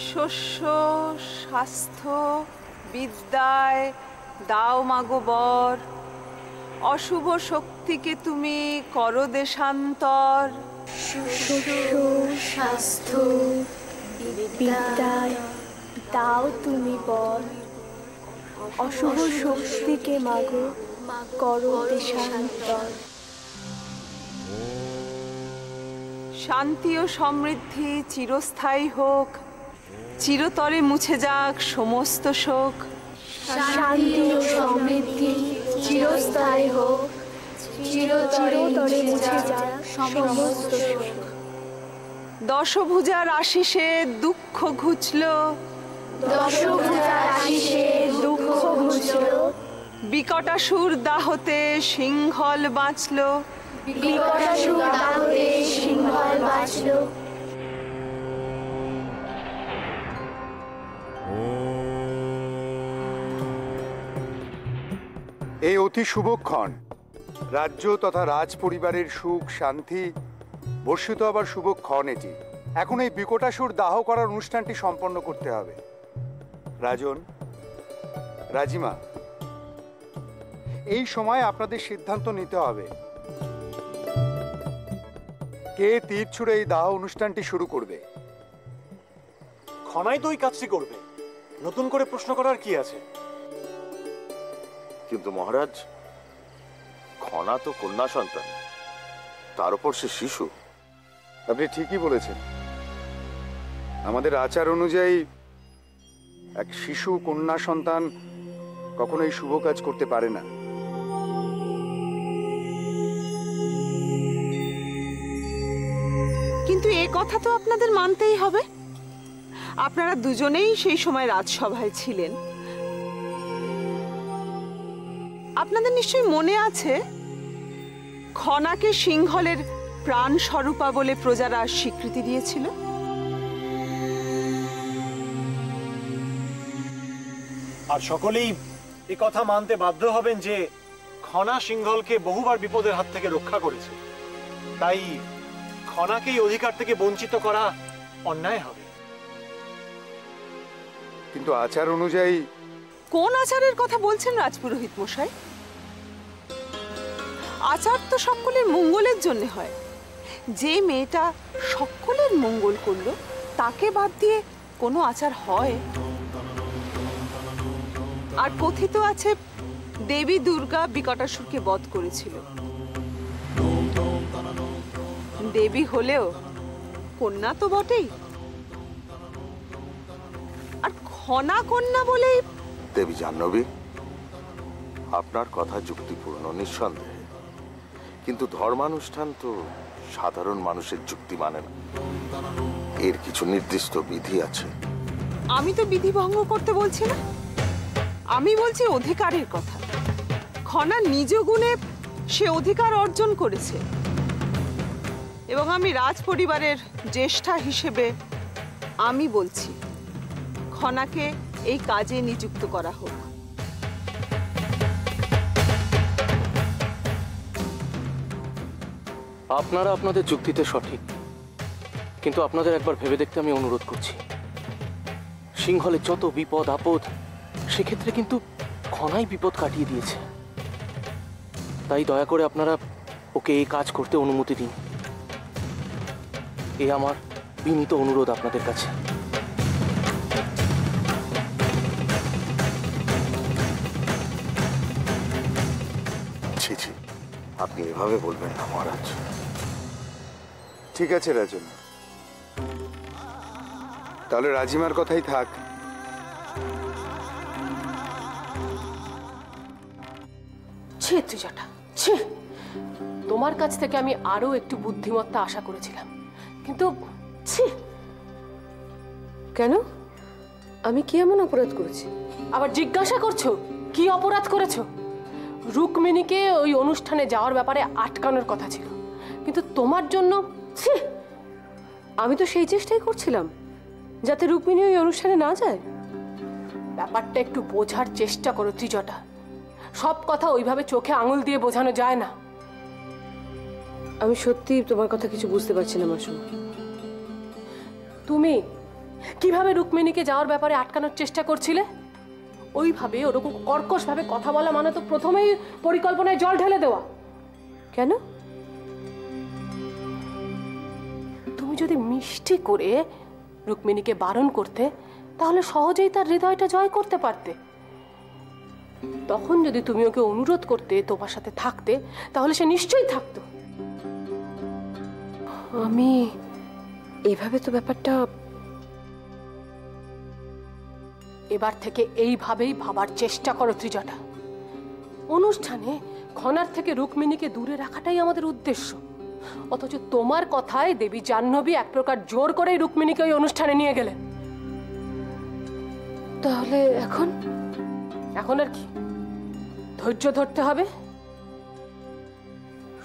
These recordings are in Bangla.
শস্য স্বাস্থ্য বিদ্যায় দাও মাগো বর, অশুভ শক্তিকে তুমি করো দেশান্তর। শস্য স্বাস্থ্য বিদ্যায় দাও তুমি বর, অশুভ শক্তিকে মাগো করো দেশান্তর। শান্তি ও সমৃদ্ধি চিরস্থায়ী হোক, চিরতরে মুছে যাক সমস্ত শোক। শান্তি ও সমৃদ্ধি চিরস্থায়ী হোক, চিরতরে মুছে যাক সমস্ত শোক। দশভুজার আশিসে দুঃখ ঘুচল, দশভুজার আশিসে দুঃখ ঘুচল, বিকটাসুর দাহতে সিংহল বাঁচল, বিকটাসুর দাহতে সিংহল বাঁচল। এই অতি শুভক্ষণ রাজ্য তথা রাজ পরিবারের সুখ শান্তি বর্ষিত আবার শুভক্ষণ এটি। এখন এই বিকটাসুর দাহ করার অনুষ্ঠানটি সম্পন্ন করতে হবে। রাজন, রাজিমা, এই সময় আপনাদের সিদ্ধান্ত নিতে হবে কে তীর ছুঁড়ে এই দাহ অনুষ্ঠানটি শুরু করবে। খনাই তো ওই কাজটি করবে, নতুন করে প্রশ্ন করার কি আছে? কিন্তু মহারাজ, খনা তো কন্যা সন্তান, তার উপর সে শিশু। আপনি ঠিকই বলেছেন। আমাদের আচার অনুযায়ী এক শিশু কন্যা সন্তান কখনোই শুভ কাজ করতে পারে না। কিন্তু এ কথা তো আপনাদের মানতেই হবে। আপনারা দুজনেই সেই সময় রাজসভায় ছিলেন। আপনাদের নিশ্চয়ই মনে আছে খনাকে সিংহলের প্রাণ স্বরূপা বলে প্রজারা স্বীকৃতি দিয়েছিল। আর সকলেই এ কথা মানতে বাধ্য হবেন যে খনা সিংহলকে বহুবার বিপদের হাত থেকে রক্ষা করেছে, তাই খনাকে এই অধিকার থেকে বঞ্চিত করা অন্যায় হবে। কিন্তু আচার অনুযায়ী। কোন আচারের কথা বলছেন রাজপুরোহিত মশাই? আচার তো সকলের মঙ্গলের জন্য হয়। যে মেয়েটা সকলের মঙ্গল করলো তাকে বাদ দিয়ে কোনো আচার হয়? আর কথিত আছে দেবী দুর্গা বিকটাসুরকে বধ করেছিল। দেবী হলেও কন্যা তো বটেই। আর খনা কন্যা বলেই। দেবী জাহ্নবী, আপনার কথা যুক্তিপূর্ণ নিঃসন্দেহে, কিন্তু ধর্মানুষ্ঠান তো সাধারণ মানুষের যুক্তি মানে না। এর কিছু নির্দিষ্ট বিধি আছে। আমি তো বিধি ভঙ্গ করতে বলছি না, আমি বলছি অধিকারের কথা। খনা নিজ গুণে সে অধিকার অর্জন করেছে এবং আমি রাজ পরিবারের জ্যেষ্ঠা হিসেবে আমি বলছি খনাকে এই কাজে নিযুক্ত করা হোক। আপনারা আপনাদের যুক্তিতে সঠিক, কিন্তু আপনাদের একবার ভেবে দেখতে আমি অনুরোধ করছি। সিংহলে যত বিপদ আপদ, সেক্ষেত্রে কিন্তু খনাই বিপদ কাটিয়ে দিয়েছে। তাই দয়া করে আপনারা ওকে এই কাজ করতে অনুমতি দিন। এ আমার বিনীত অনুরোধ আপনাদের কাছে। ছি ছি, আপনি এভাবে বলবেন না মহারাজ। ঠিক আছে রাজন, তাহলে রাজিমার কথাই থাক। ছি ত্রিজটা, ছি! তোমার কাছ থেকে আমি আরো একটু বুদ্ধিমত্তা আশা করেছিলাম, কিন্তু ছি! কেন? আমি কি এমন অপরাধ করেছি? আবার জিজ্ঞাসা করছো কি অপরাধ করেছো? রুক্মিণীকে ওই অনুষ্ঠানে যাওয়ার ব্যাপারে আটকানোর কথা ছিল, কিন্তু তোমার জন্য ছি! আমি তো সেই চেষ্টাই করছিলাম যাতে রুক্মিণী ওই অনুষ্ঠানে না যায়। ব্যাপারটা একটু বোঝার চেষ্টা করো ত্রিজটা। সব কথা ওইভাবে চোখে আঙুল দিয়ে বোঝানো যায় না। আমি সত্যি তোমার কথা কিছু বুঝতে পারছি না মাসুম। তুমি কিভাবে রুক্মিণীকে যাওয়ার ব্যাপারে আটকানোর চেষ্টা করছিলে? ওইভাবে ওরকম কর্কশভাবে কথা বলা মানে তো প্রথমেই পরিকল্পনায় জল ঢেলে দেওয়া। কেন? তুমি যদি মিষ্টি করে রুক্মিণীকে বারণ করতে, তাহলে সহজেই তার হৃদয়টা জয় করতে পারতে। তখন যদি তুমি ওকে অনুরোধ করতে তোমার সাথে থাকতে, তাহলে সে নিশ্চয়ই থাকতো। আমি এইভাবে তো ব্যাপারটা, এবার থেকে এইভাবেই ভাবার চেষ্টা করো ত্রিজটা। অনুষ্ঠানে খনার থেকে রুক্মিণীকে দূরে রাখাটাই আমাদের উদ্দেশ্য, অথচ তোমার কথায় দেবী জাহ্নবী এক প্রকার জোর করেই রুক্মিণীকে ওই অনুষ্ঠানে নিয়ে গেলেন। তাহলে এখন? এখন আর কি, ধৈর্য ধরতে হবে।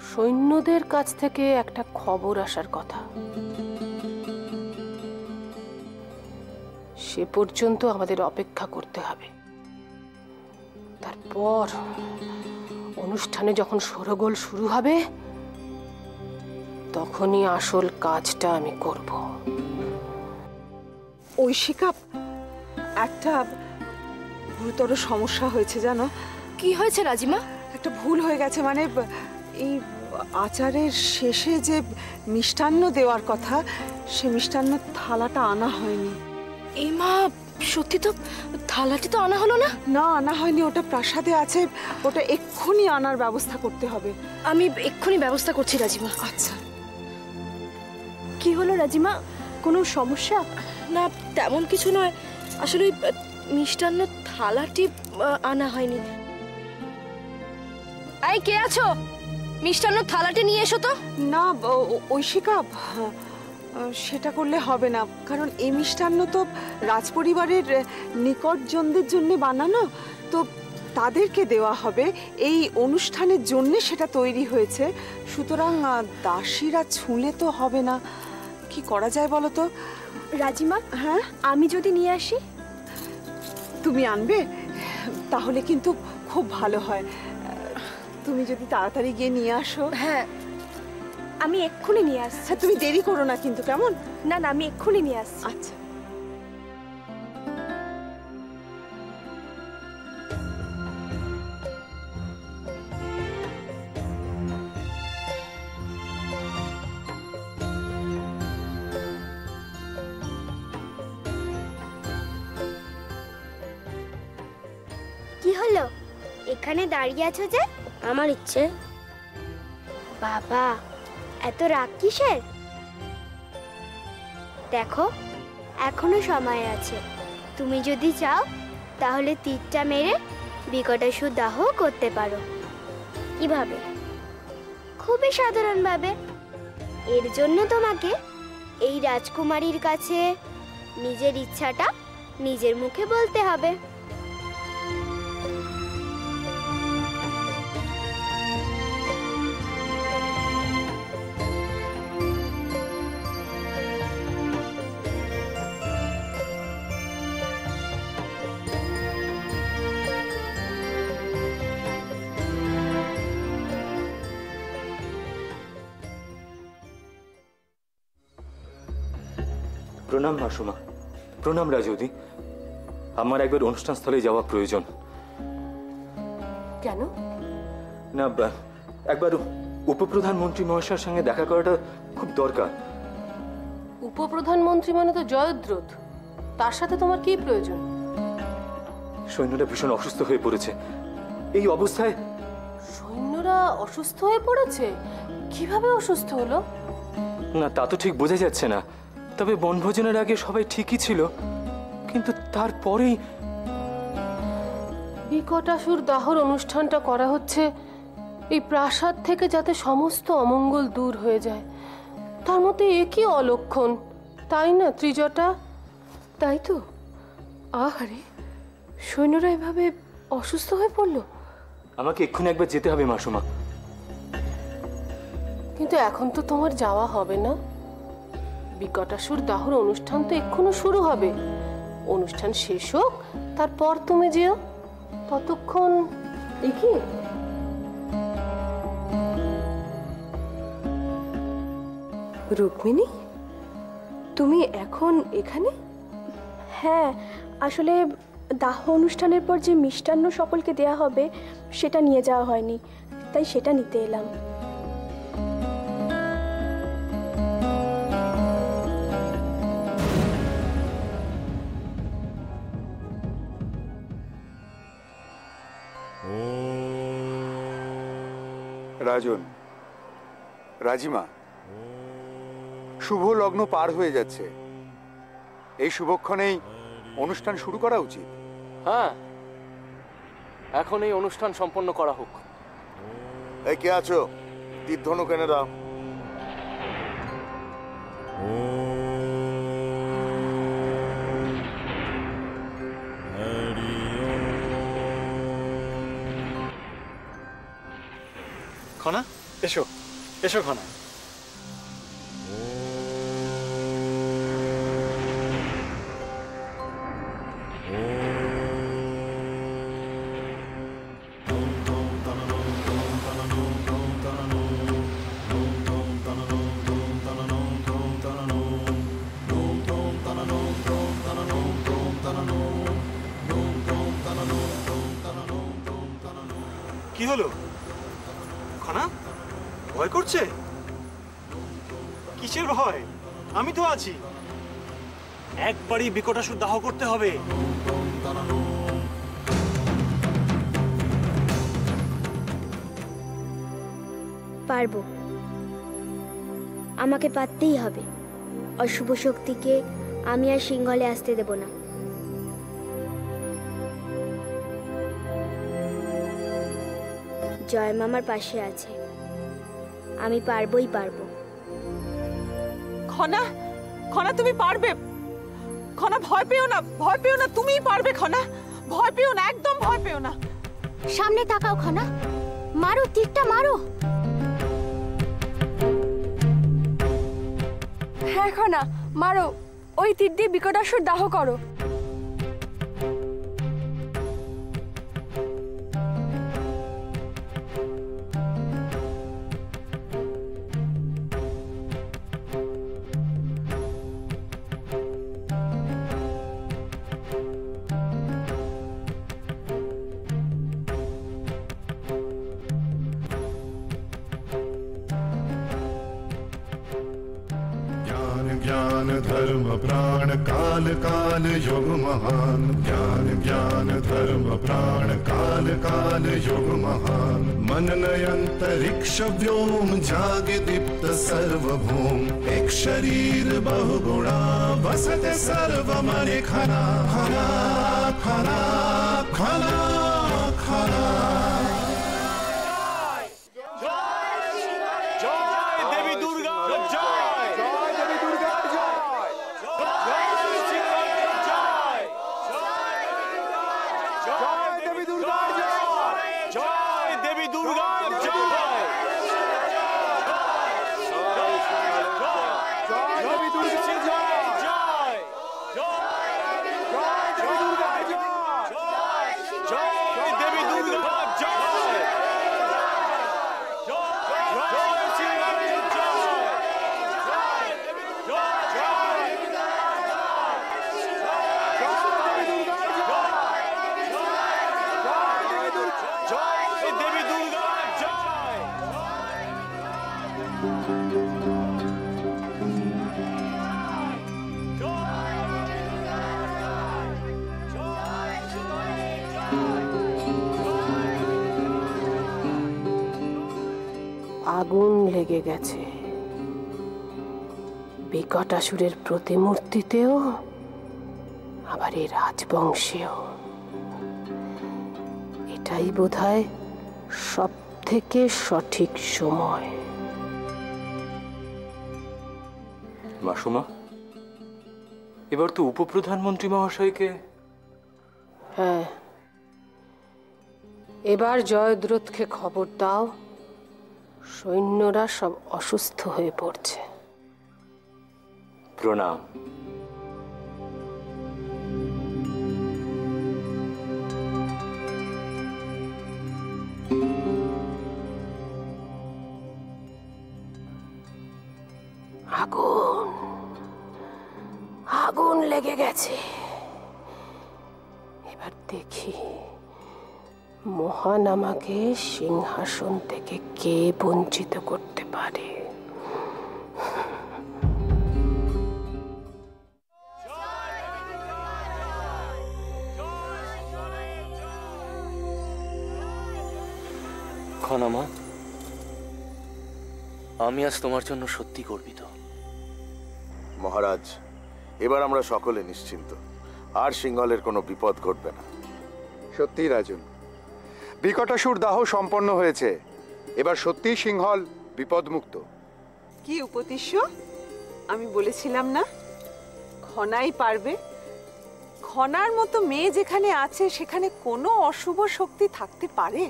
সৈন্যদের কাছ থেকে একটা খবর আসার কথা, সে পর্যন্ত আমাদের অপেক্ষা করতে হবে। তারপর অনুষ্ঠানে যখন শোরগোল শুরু হবে, তখনই আসল কাজটা আমি করব। ঐশিকা, একটা গুরুতর সমস্যা হয়েছে জানো। কি হয়েছে রাজিমা? একটা ভুল হয়ে গেছে, মানে এই আচারের শেষে যে মিষ্টান্ন দেওয়ার কথা, সে মিষ্টান্ন থালাটা আনা হয়নি। এই মা, সত্যি তো থালাটি তো আনা হলো না? না, আনা হয়নি, ওটা প্রাসাদে আছে, ওটা এক্ষুনি আনার ব্যবস্থা করতে হবে। আমি এক্ষুনি ব্যবস্থা করছি রাজিমা। আচ্ছা। কি হলো রাজিমা, কোনো সমস্যা? না, তেমন কিছু নয়, আসলে মিষ্টান্ন থালাটি আনা হয়নি। এই, কে আছো? মিষ্টান্ন থালাটি নিয়ে এসো তো। না ঐশিকা, সেটা করলে হবে না, কারণ এই মিষ্টান্ন তো রাজপরিবারের নিকটজনদের জন্য বানানো, তো তাদেরকে দেওয়া হবে। এই অনুষ্ঠানের জন্য সেটা তৈরি হয়েছে, সুতরাং দাসীরা ছুঁলে তো হবে না। কি করা যায় বলো তো? রাজিমা, হ্যাঁ, আমি যদি নিয়ে আসি? তুমি আনবে? তাহলে কিন্তু খুব ভালো হয়, তুমি যদি তাড়াতাড়ি গিয়ে নিয়ে আসো। হ্যাঁ, আমি এক্ষুনি নিয়ে আসছি। হ্যাঁ, তুমি দেরি করো না কিন্তু, কেমন? না না, আমি এক্ষুনি নিয়ে আসছি। আচ্ছা। কি হলো, এখানে দাঁড়িয়ে আছো যে? আমার ইচ্ছে। বাবা, এত রাগ কিসের? দেখো, এখনো সময় আছে। তুমি যদি চাও তাহলে তীরটা মেরে বিকটাসুর দাহ করতে পারো। কিভাবে? খুবই সাধারণভাবে। এর জন্য তোমাকে এই রাজকুমারীর কাছে নিজের ইচ্ছাটা নিজের মুখে বলতে হবে। প্রণাম মাসুমা। প্রণাম রাজৌদি। আমার একবার অনুষ্ঠান স্থলে যাওয়া প্রয়োজন। কেন? না, একবার উপপ্রধানমন্ত্রী মহাশয়ের সঙ্গে দেখা করাটা খুব দরকার। উপপ্রধানমন্ত্রী মানে তো জয়দ্রথ, তার সাথে তোমার কি প্রয়োজন? সৈন্যরা ভীষণ অসুস্থ হয়ে পড়েছে। এই অবস্থায়। সৈন্যরা অসুস্থ হয়ে পড়েছে? কিভাবে অসুস্থ হলো? না, তা তো ঠিক বোঝা যাচ্ছে না, তবে বনভোজনের আগে সবাই ঠিকই ছিল, কিন্তু তারপরেই। বিকটাসুর দাহর অনুষ্ঠানটা করা হচ্ছে এই প্রাসাদ থেকে, যাতে সমস্ত অমঙ্গল দূর হয়ে যায়। তার মধ্যে একই অলক্ষণ, তাই না ত্রিজটা? তাই তো। আহারে, সৈন্যরা এভাবে অসুস্থ হয়ে পড়লো। আমাকে এক্ষুনি একবার যেতে হবে মাসুমা। কিন্তু এখন তো তোমার যাওয়া হবে না। বিকটাসুর দাহর অনুষ্ঠান তো এক্ষুনি শুরু হবে। অনুষ্ঠান শেষ হোক, তারপর তুমি যেও। ততক্ষণ কি রুক্মিণী, তুমি এখন এখানে? হ্যাঁ, আসলে দাহ অনুষ্ঠানের পর যে মিষ্টান্ন সকলকে দেয়া হবে সেটা নিয়ে যাওয়া হয়নি, তাই সেটা নিতে এলাম। রাজন, রাজিমা, শুভ লগ্ন পার হয়ে যাচ্ছে। এই শুভক্ষণেই অনুষ্ঠান শুরু করা উচিত। হ্যাঁ, এখন এই অনুষ্ঠান সম্পন্ন করা হোক। এই কে আছো? তীর্ধনুক এনে দাও। খনা, এসো এসো খনা। কি হলো খনা? ভয় করছে? কিসের ভয়? আমি তো আছি। একবারই বিকটাসুর দাহ করতে হবে। পারবো, আমাকে পারতেই হবে। অশুভ শক্তিকে আমি আর সিংহলে আসতে দেব না। জয় মামার পাশে আছে, আমি পারবোই পারবো। খনা, খনা তুমি পারবে। খনা ভয় পেও না, ভয় পেও না, তুমিই পারবে খনা। ভয় পেও না, একদম ভয় পেও না। সামনে তাকাও খনা, মারো, তীরটা মারো। হ্যাঁ খনা, মারো, ওই তীর দিয়ে বিকটাসুর দাহ করো। ज्ञान धर्म प्राण काल काल युग महान। ज्ञान ज्ञान धर्म प्राण काल काल युग महान। मननय अंतरिक्ष व्योम जागे दीप्त सर्वभूम। एक शरीर बहुगुणा वसते सर्व मने खना। खना खना खना खना। আগুন লেগে গেছে বিকটাসুরের প্রতিমূর্তিতেও, আবার এই রাজবংশেও। এটাই বোধহয় সব থেকে সঠিক সময়। মাসুমা, এবার তো উপপ্রধানমন্ত্রী মহাশয়কে। হ্যাঁ, এবার জয়দ্রথকে খবর দাও, সৈন্যরা সব অসুস্থ হয়ে পড়ছে। প্রণাম। আগুন আগুন লেগে গেছে। এবার দেখি মহান আমাকে সিংহাসন থেকে কে বঞ্চিত করতে পারে। খনা মা, আমি আজ তোমার জন্য সত্যি গর্বিত। মহারাজ, এবার আমরা সকলে নিশ্চিন্ত, আর সিংহলের কোনো বিপদ ঘটবে না। সত্যি রাজন, বিকটাসুর দাহ সম্পন্ন হয়েছে। এবার সত্যিই সিংহল বিপদমুক্ত। কি উপতিষ্য, আমি বলেছিলাম না খনাই পারবে। খনার মতো মেয়ে যেখানে আছে সেখানে কোনো অশুভ শক্তি থাকতে পারে?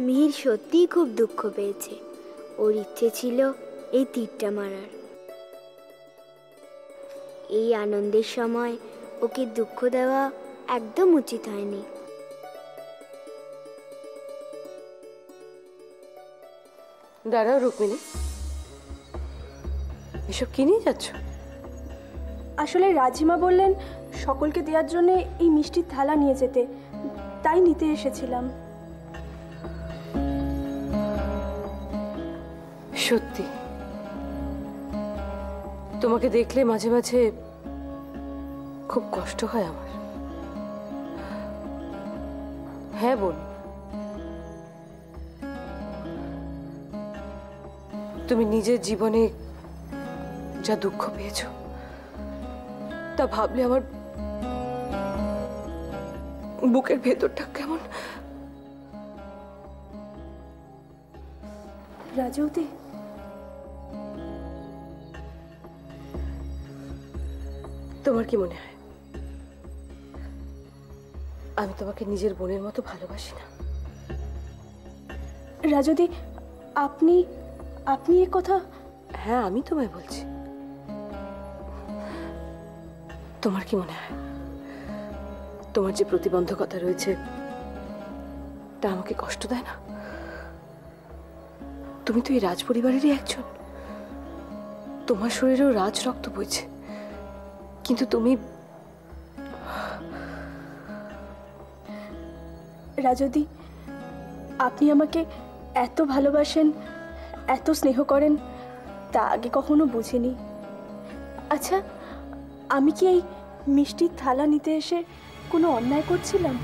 মিহির সত্যিই খুব দুঃখ পেয়েছে। ওর ইচ্ছে ছিল এই তীরটা মারার। এই আনন্দের সময় ওকে দুঃখ দেওয়া একদম উচিত হয়নি। দাঁড়াও রুক্মিণী, এসব কি নিয়ে যাচ্ছ? আসলে রাজিমা বললেন সকলকে দেওয়ার জন্য এই মিষ্টির থালা নিয়ে যেতে, তাই নিতে এসেছিলাম। সত্যি তোমাকে দেখলে মাঝে মাঝে খুব কষ্ট হয় আমার। হ্যাঁ বোন, তুমি নিজের জীবনে যা দুঃখ পেয়েছো তা ভাবলে আমার বুকের ভেতরটা কেমন। রাজৌতি, তোমার কি মনে হয় আমি তোমাকে নিজের বোনের মতো ভালোবাসি না? রাজৌতি, আপনি আপনি এ কথা? হ্যাঁ, আমি তোমায় বলছি। তোমার কি মনে হয় তোমার যে প্রতিবন্ধকতা রয়েছে তা আমাকে কষ্ট দেয় না? তুমি তো এই রাজ পরিবারেরই একজন, তোমার শরীরেও রাজ রক্ত বইছে, কিন্তু তুমি রাজৌতি, আপনি আমাকে এত ভালোবাসেন, এত স্নেহ করেন তা আগে কখনো বুঝিনি। আচ্ছা, আমি কি এই মিষ্টির থালা নিতে এসে কোনো অন্যায় করছিলাম?